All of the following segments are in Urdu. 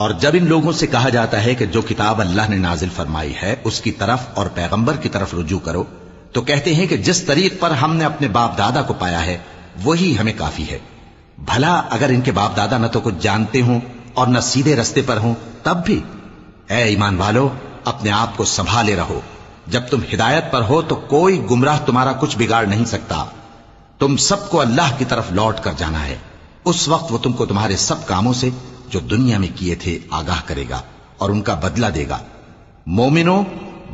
اور جب ان لوگوں سے کہا جاتا ہے کہ جو کتاب اللہ نے نازل فرمائی ہے اس کی طرف اور پیغمبر کی طرف رجوع کرو، تو کہتے ہیں کہ جس طریق پر ہم نے اپنے باپ دادا کو پایا ہے وہی ہمیں کافی ہے۔ بھلا اگر ان کے باپ دادا نہ تو کچھ جانتے ہوں اور نہ سیدھے رستے پر ہوں تب بھی؟ اے ایمان والو، اپنے آپ کو سنبھالے رہو، جب تم ہدایت پر ہو تو کوئی گمراہ تمہارا کچھ بگاڑ نہیں سکتا۔ تم سب کو اللہ کی طرف لوٹ کر جانا ہے، اس وقت وہ تم کو تمہارے سب کاموں سے جو دنیا میں کیے تھے آگاہ کرے گا اور ان کا بدلہ دے گا۔ مومنو،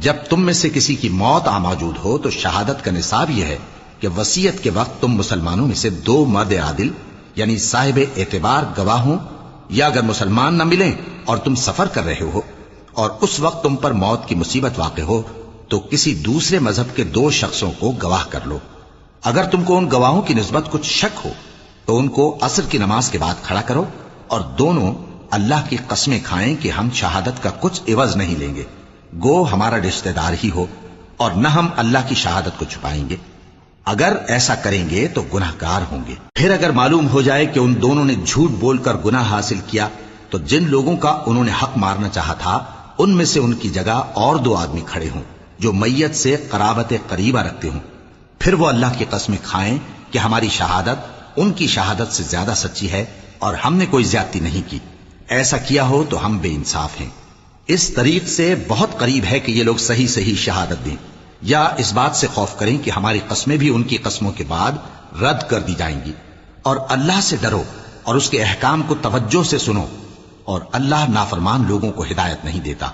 جب تم میں سے کسی کی موت آ موجود ہو تو شہادت کا نصاب یہ ہے کہ وصیت کے وقت تم مسلمانوں میں سے 2 مرد عادل یعنی صاحب اعتبار گواہ ہوں، یا اگر مسلمان نہ ملیں اور تم سفر کر رہے ہو اور اس وقت تم پر موت کی مصیبت واقع ہو تو کسی دوسرے مذہب کے 2 شخصوں کو گواہ کر لو۔ اگر تم کو ان گواہوں کی نسبت کچھ شک ہو تو ان کو عصر کی نماز کے بعد کھڑا کرو اور دونوں اللہ کی قسمیں کھائیں کہ ہم شہادت کا کچھ عوض نہیں لیں گے، گو ہمارا رشتہ دار ہی ہو، اور نہ ہم اللہ کی شہادت کو چھپائیں گے۔ اگر ایسا کریں گے تو گناہ گار ہوں گے۔ پھر اگر معلوم ہو جائے کہ ان دونوں نے جھوٹ بول کر گناہ حاصل کیا تو جن لوگوں کا انہوں نے حق مارنا چاہا تھا ان میں سے ان کی جگہ اور 2 آدمی کھڑے ہوں جو میت سے قرابت قریبہ رکھتے ہوں، پھر وہ اللہ کی قسمیں کھائیں کہ ہماری شہادت ان کی شہادت سے زیادہ سچی ہے اور ہم نے کوئی زیادتی نہیں کی۔ ایسا کیا ہو تو ہم بے انصاف ہیں۔ اس طریق سے بہت قریب ہے کہ یہ لوگ صحیح صحیح شہادت دیں، یا اس بات سے خوف کریں کہ ہماری قسمیں بھی ان کی قسموں کے بعد رد کر دی جائیں گی۔ اور اللہ سے ڈرو اور اس کے احکام کو توجہ سے سنو، اور اللہ نافرمان لوگوں کو ہدایت نہیں دیتا۔